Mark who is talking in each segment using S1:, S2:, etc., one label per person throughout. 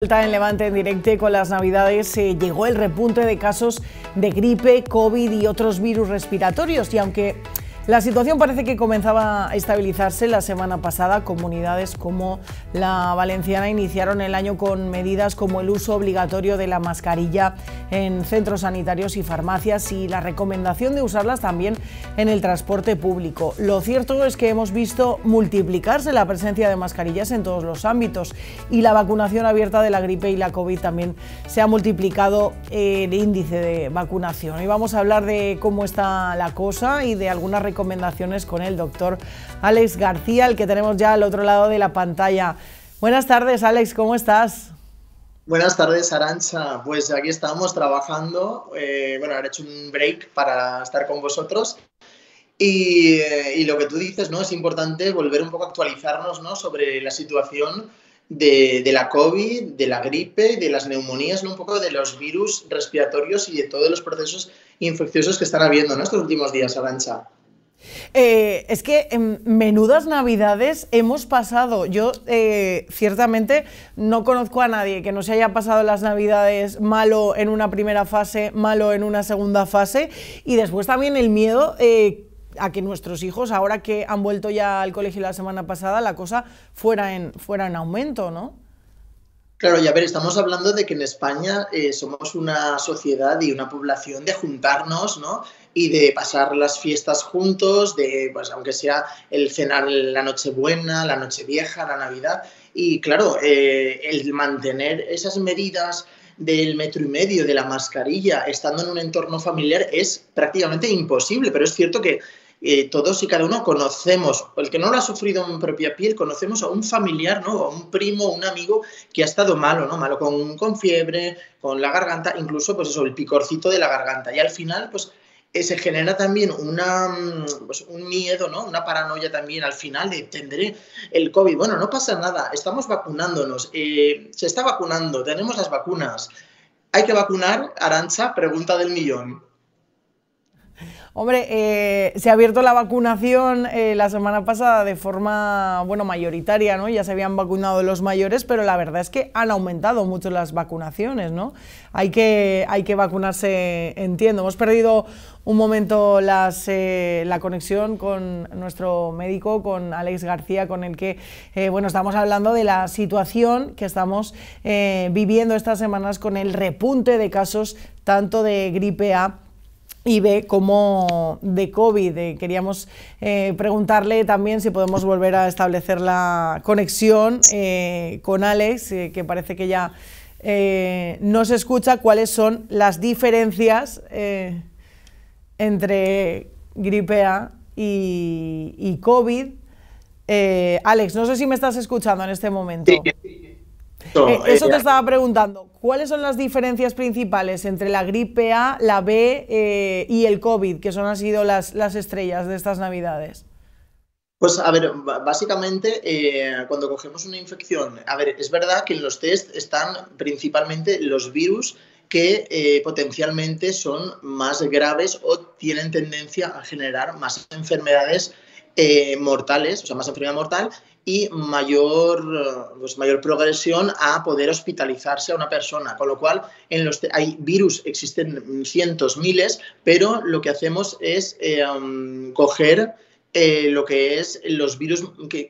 S1: En Levante en directo con las Navidades llegó el repunte de casos de gripe, COVID y otros virus respiratorios, y aunque la situación parece que comenzaba a estabilizarse la semana pasada, comunidades como la valenciana iniciaron el año con medidas como el uso obligatorio de la mascarilla en centros sanitarios y farmacias y la recomendación de usarlas también en el transporte público. Lo cierto es que hemos visto multiplicarse la presencia de mascarillas en todos los ámbitos, y la vacunación abierta de la gripe y la COVID también se ha multiplicado el índice de vacunación. Y vamos a hablar de cómo está la cosa y de algunas recomendaciones con el doctor Àlex García, el que tenemos ya al otro lado de la pantalla. Buenas tardes, Àlex, ¿cómo estás?
S2: Buenas tardes, Arantxa. Pues aquí estamos trabajando. Ahora he hecho un break para estar con vosotros. Y lo que tú dices, ¿no? Es importante volver un poco a actualizarnos, ¿no? Sobre la situación de la COVID, de la gripe, de las neumonías, ¿no? Un poco de los virus respiratorios y de todos los procesos infecciosos que están habiendo, ¿no? Estos últimos días, Arantxa.
S1: Es que en menudas navidades hemos pasado. Yo ciertamente no conozco a nadie que no se haya pasado las navidades malo en una primera fase, malo en una segunda fase, y después también el miedo a que nuestros hijos, ahora que han vuelto ya al colegio la semana pasada, la cosa fuera en aumento, ¿no?
S2: Claro, y a ver, estamos hablando de que en España somos una sociedad y una población de juntarnos, ¿no? Y de pasar las fiestas juntos, de, pues, aunque sea el cenar la Nochebuena, la Nochevieja, la Navidad. Y claro, el mantener esas medidas del 1,5 metros, de la mascarilla, estando en un entorno familiar es prácticamente imposible, pero es cierto que todos y cada uno conocemos, el que no lo ha sufrido en propia piel, conocemos a un familiar, ¿no? A un primo, un amigo que ha estado malo, ¿no? Malo con fiebre, con la garganta, incluso pues eso, el picorcito de la garganta. Y al final, pues se genera también un miedo, ¿no? Una paranoia también al final de tendré el COVID. Bueno, no pasa nada, estamos vacunándonos, se está vacunando, tenemos las vacunas. ¿Hay que vacunar, Arantxa? Pregunta del millón.
S1: Hombre, se ha abierto la vacunación la semana pasada de forma, mayoritaria, ¿no? Ya se habían vacunado los mayores, pero la verdad es que han aumentado mucho las vacunaciones, ¿no? Hay que vacunarse, entiendo. Hemos perdido un momento la conexión con nuestro médico, con Àlex García, con el que, estamos hablando de la situación que estamos viviendo estas semanas con el repunte de casos tanto de gripe A y B como de COVID. Queríamos preguntarle también si podemos volver a establecer la conexión con Àlex, que parece que ya nos escucha. ¿Cuáles son las diferencias entre gripe A y COVID? Àlex, no sé si me estás escuchando en este momento.
S2: Sí.
S1: Eso te estaba preguntando. ¿Cuáles son las diferencias principales entre la gripe A, la B y el COVID, que han sido las estrellas de estas navidades?
S2: Pues a ver, básicamente cuando cogemos una infección, a ver, es verdad que en los test están principalmente los virus que potencialmente son más graves o tienen tendencia a generar más enfermedades mortales, o sea, más enfermedad mortal y mayor progresión a poder hospitalizarse a una persona. Con lo cual, hay virus, existen cientos, miles, pero lo que hacemos es coger lo que es los virus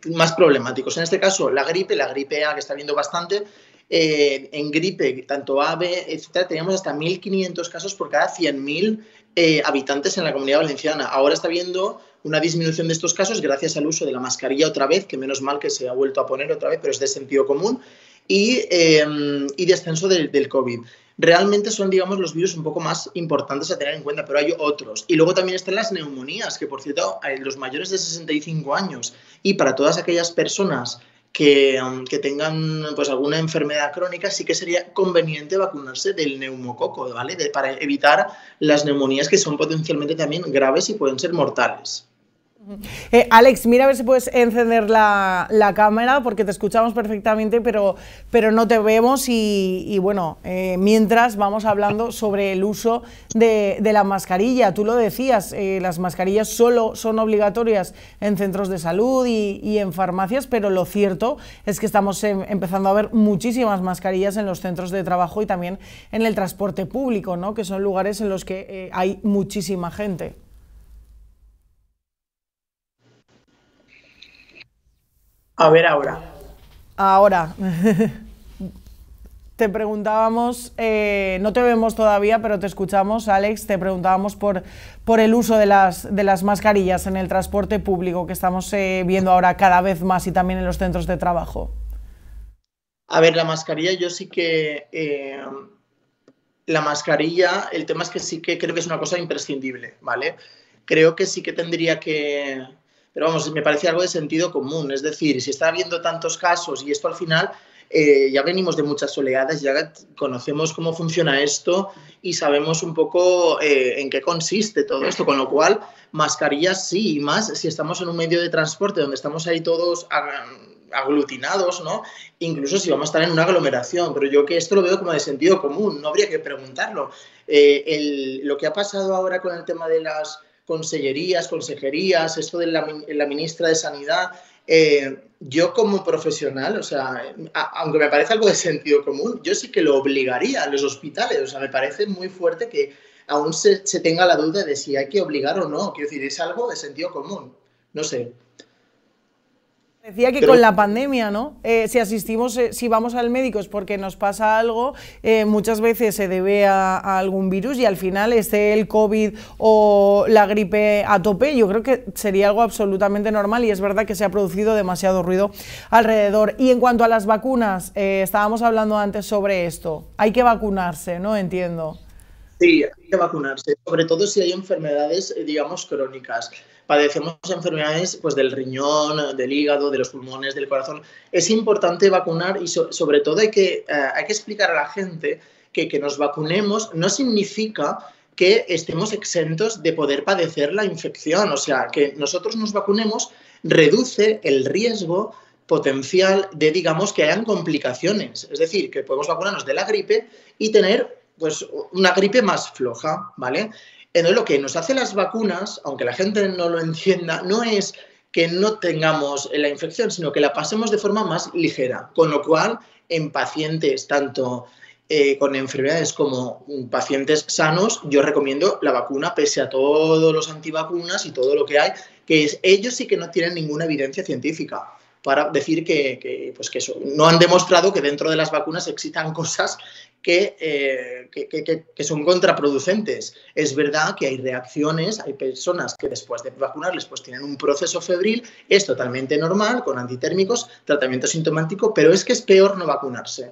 S2: más problemáticos. En este caso, la gripe A, que está viendo bastante. En gripe, tanto A, B, etcétera, teníamos hasta 1.500 casos por cada 100.000 habitantes en la Comunidad Valenciana. Ahora está habiendo una disminución de estos casos gracias al uso de la mascarilla otra vez, que menos mal que se ha vuelto a poner otra vez, pero es de sentido común, y descenso del COVID. Realmente son, digamos, los virus un poco más importantes a tener en cuenta, pero hay otros. Y luego también están las neumonías, que por cierto, los mayores de 65 años y para todas aquellas personas que tengan pues alguna enfermedad crónica, sí que sería conveniente vacunarse del neumococo, ¿vale? Para evitar las neumonías, que son potencialmente también graves y pueden ser mortales.
S1: Alex, mira a ver si puedes encender la cámara porque te escuchamos perfectamente, pero no te vemos y bueno, mientras vamos hablando sobre el uso de la mascarilla. Tú lo decías, las mascarillas solo son obligatorias en centros de salud y en farmacias, pero lo cierto es que estamos empezando a ver muchísimas mascarillas en los centros de trabajo y también en el transporte público, ¿no? Que son lugares en los que hay muchísima gente.
S2: A ver ahora.
S1: Ahora, te preguntábamos, no te vemos todavía, pero te escuchamos, Alex, te preguntábamos por el uso de las mascarillas en el transporte público que estamos viendo ahora cada vez más y también en los centros de trabajo.
S2: A ver, la mascarilla, yo sí que... la mascarilla, el tema es que sí que creo que es una cosa imprescindible, ¿vale? Creo que sí que tendría que... Pero vamos, me parece algo de sentido común. Es decir, si está habiendo tantos casos y esto al final, ya venimos de muchas oleadas, ya conocemos cómo funciona esto y sabemos un poco en qué consiste todo esto. Con lo cual, mascarillas sí, y más si estamos en un medio de transporte donde estamos ahí todos aglutinados, ¿no? Incluso si vamos a estar en una aglomeración. Pero yo que esto lo veo como de sentido común, no habría que preguntarlo. Lo que ha pasado ahora con el tema de las consejerías, esto de la ministra de Sanidad, yo como profesional, o sea, aunque me parece algo de sentido común, yo sí que lo obligaría a los hospitales. O sea, me parece muy fuerte que aún se tenga la duda de si hay que obligar o no. Quiero decir, es algo de sentido común. No sé.
S1: Decía que con la pandemia, ¿no? Si asistimos, si vamos al médico es porque nos pasa algo, muchas veces se debe a algún virus y al final esté el COVID o la gripe a tope, yo creo que sería algo absolutamente normal y es verdad que se ha producido demasiado ruido alrededor. Y en cuanto a las vacunas, estábamos hablando antes sobre esto, hay que vacunarse, ¿no? Entiendo.
S2: Sí, hay que vacunarse, sobre todo si hay enfermedades, digamos, crónicas. Padecemos enfermedades pues, del riñón, del hígado, de los pulmones, del corazón. Es importante vacunar y sobre todo hay que explicar a la gente que nos vacunemos no significa que estemos exentos de poder padecer la infección. O sea, que nosotros nos vacunemos reduce el riesgo potencial de, digamos, que hayan complicaciones. Es decir, que podemos vacunarnos de la gripe y tener pues una gripe más floja, ¿vale? Entonces, lo que nos hace las vacunas, aunque la gente no lo entienda, no es que no tengamos la infección, sino que la pasemos de forma más ligera. Con lo cual, en pacientes tanto con enfermedades como pacientes sanos, yo recomiendo la vacuna pese a todos los antivacunas y todo lo que hay, ellos sí que no tienen ninguna evidencia científica para decir que eso. No han demostrado que dentro de las vacunas existan cosas que son contraproducentes. Es verdad que hay reacciones, hay personas que después de vacunarles pues tienen un proceso febril, es totalmente normal, con antitérmicos, tratamiento sintomático, pero es que es peor no vacunarse.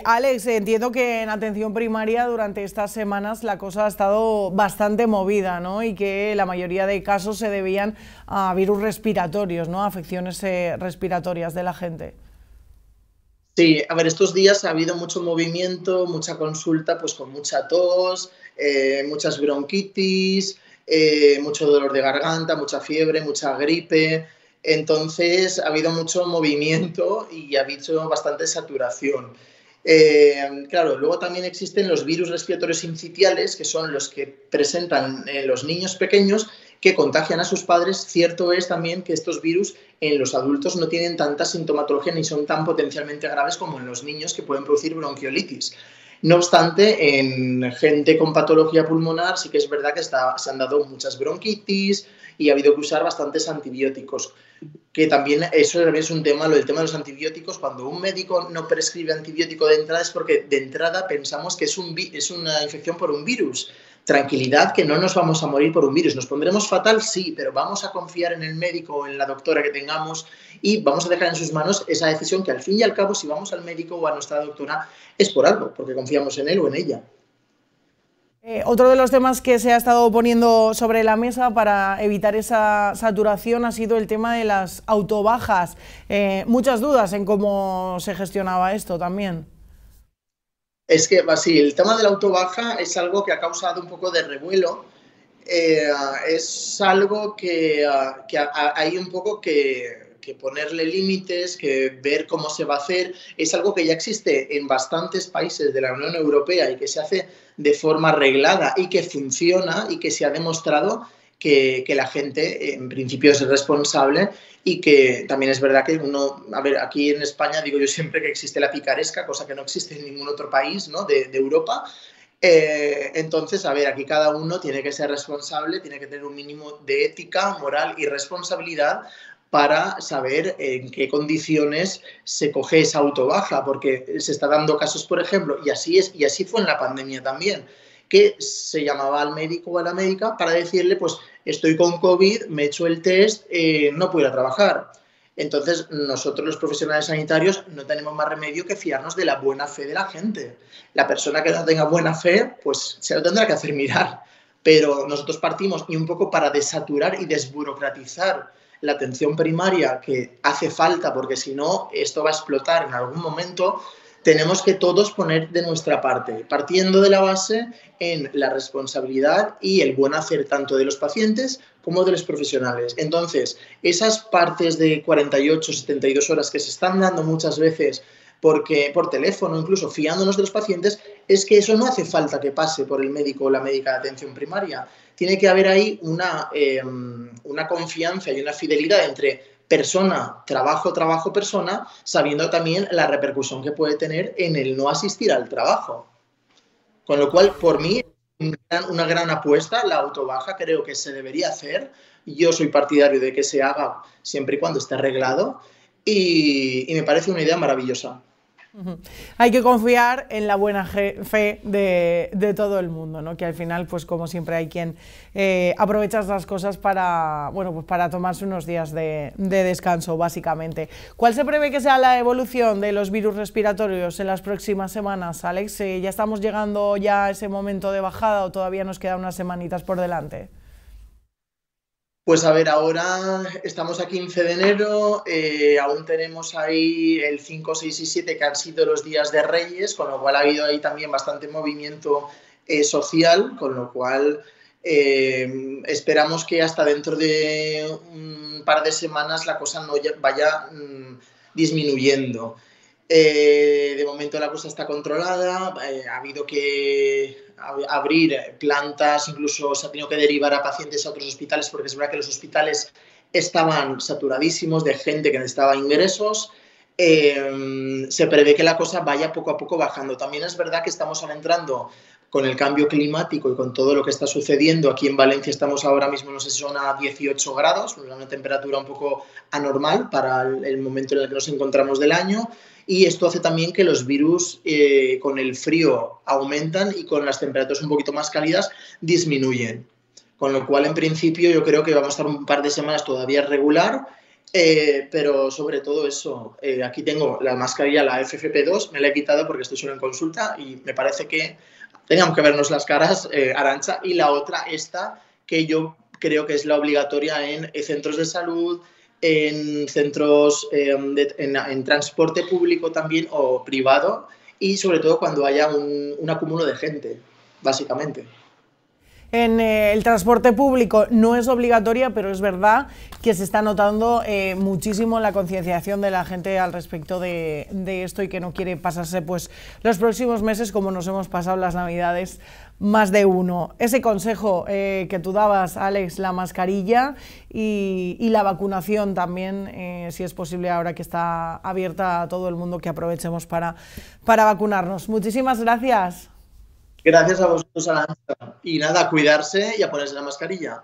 S1: Alex, entiendo que en atención primaria durante estas semanas la cosa ha estado bastante movida, ¿no? Y que la mayoría de casos se debían a virus respiratorios, ¿no? Afecciones respiratorias de la gente.
S2: Sí, a ver, estos días ha habido mucho movimiento, mucha consulta, pues con mucha tos, muchas bronquitis, mucho dolor de garganta, mucha fiebre, mucha gripe. Entonces ha habido mucho movimiento y ha habido bastante saturación. Claro, luego también existen los virus respiratorios sincitiales, que son los que presentan los niños pequeños que contagian a sus padres. Cierto es también que estos virus en los adultos no tienen tanta sintomatología ni son tan potencialmente graves como en los niños, que pueden producir bronquiolitis. No obstante, en gente con patología pulmonar sí que es verdad que se han dado muchas bronquitis y ha habido que usar bastantes antibióticos. Que también eso es un tema, el tema de los antibióticos. Cuando un médico no prescribe antibiótico de entrada es porque de entrada pensamos que es una infección por un virus. Tranquilidad, que no nos vamos a morir por un virus. ¿Nos pondremos fatal? Sí, pero vamos a confiar en el médico o en la doctora que tengamos y vamos a dejar en sus manos esa decisión, que al fin y al cabo, si vamos al médico o a nuestra doctora, es por algo, porque confiamos en él o en ella.
S1: Otro de los temas que se ha estado poniendo sobre la mesa para evitar esa saturación ha sido el tema de las autobajas. Muchas dudas en cómo se gestionaba esto también.
S2: Es que, sí, el tema de la autobaja es algo que ha causado un poco de revuelo Es algo que hay un poco que ponerle límites, que ver cómo se va a hacer. Es algo que ya existe en bastantes países de la Unión Europea y que se hace de forma reglada y que funciona y que se ha demostrado que la gente en principio es responsable y que también es verdad que uno, a ver, aquí en España digo yo siempre que existe la picaresca, cosa que no existe en ningún otro país, ¿no?, de Europa. Entonces, a ver, aquí cada uno tiene que ser responsable, tiene que tener un mínimo de ética, moral y responsabilidad para saber en qué condiciones se coge esa autobaja, porque se está dando casos, por ejemplo, y así fue en la pandemia también, que se llamaba al médico o a la médica para decirle, pues estoy con COVID, me he hecho el test, no puedo ir a trabajar. Entonces, nosotros los profesionales sanitarios no tenemos más remedio que fiarnos de la buena fe de la gente. La persona que no tenga buena fe, pues se lo tendrá que hacer mirar. Pero nosotros partimos, y un poco para desaturar y desburocratizar la atención primaria, que hace falta, porque si no, esto va a explotar en algún momento, tenemos que todos poner de nuestra parte, partiendo de la base en la responsabilidad y el buen hacer tanto de los pacientes como de los profesionales. Entonces, esas partes de 48, 72 horas que se están dando muchas veces porque por teléfono, incluso fiándonos de los pacientes, es que eso no hace falta que pase por el médico o la médica de atención primaria. Tiene que haber ahí una confianza y una fidelidad entre persona, trabajo, trabajo, persona, sabiendo también la repercusión que puede tener en el no asistir al trabajo. Con lo cual, por mí, una gran apuesta, la autobaja creo que se debería hacer. Yo soy partidario de que se haga siempre y cuando esté arreglado y me parece una idea maravillosa.
S1: Hay que confiar en la buena fe de todo el mundo, ¿no? Que al final, pues como siempre, hay quien aprovecha las cosas para, bueno, pues para tomarse unos días de descanso, básicamente. ¿Cuál se prevé que sea la evolución de los virus respiratorios en las próximas semanas, Alex? ¿Ya estamos llegando ya a ese momento de bajada o todavía nos quedan unas semanitas por delante?
S2: Pues a ver, ahora estamos a 15 de enero, aún tenemos ahí el 5, 6 y 7 que han sido los días de Reyes, con lo cual ha habido ahí también bastante movimiento social, con lo cual esperamos que hasta dentro de un par de semanas la cosa no vaya disminuyendo. De momento la cosa está controlada, ha habido que abrir plantas, incluso se ha tenido que derivar a pacientes a otros hospitales porque es verdad que los hospitales estaban saturadísimos de gente que necesitaba ingresos. Se prevé que la cosa vaya poco a poco bajando. También es verdad que estamos ahora entrando con el cambio climático y con todo lo que está sucediendo. Aquí en Valencia estamos ahora mismo, no sé si son a 18 grados, una temperatura un poco anormal para el momento en el que nos encontramos del año. Y esto hace también que los virus con el frío aumentan y con las temperaturas un poquito más cálidas disminuyen. Con lo cual, en principio, yo creo que vamos a estar un par de semanas todavía regular, pero sobre todo eso. Aquí tengo la mascarilla, la FFP2, me la he quitado porque estoy solo en consulta y me parece que tengamos que vernos las caras, Arantxa, y la otra, esta, que yo creo que es la obligatoria en centros de salud, en centros, en transporte público también o privado y sobre todo cuando haya un acúmulo de gente, básicamente.
S1: En el transporte público no es obligatoria, pero es verdad que se está notando muchísimo la concienciación de la gente al respecto de esto y que no quiere pasarse pues los próximos meses como nos hemos pasado las Navidades más de uno. Ese consejo que tú dabas, Alex, la mascarilla y la vacunación también, si es posible ahora que está abierta a todo el mundo, que aprovechemos para vacunarnos. Muchísimas gracias.
S2: Gracias a vosotros, Arantxa. Y nada, a cuidarse y a ponerse la mascarilla.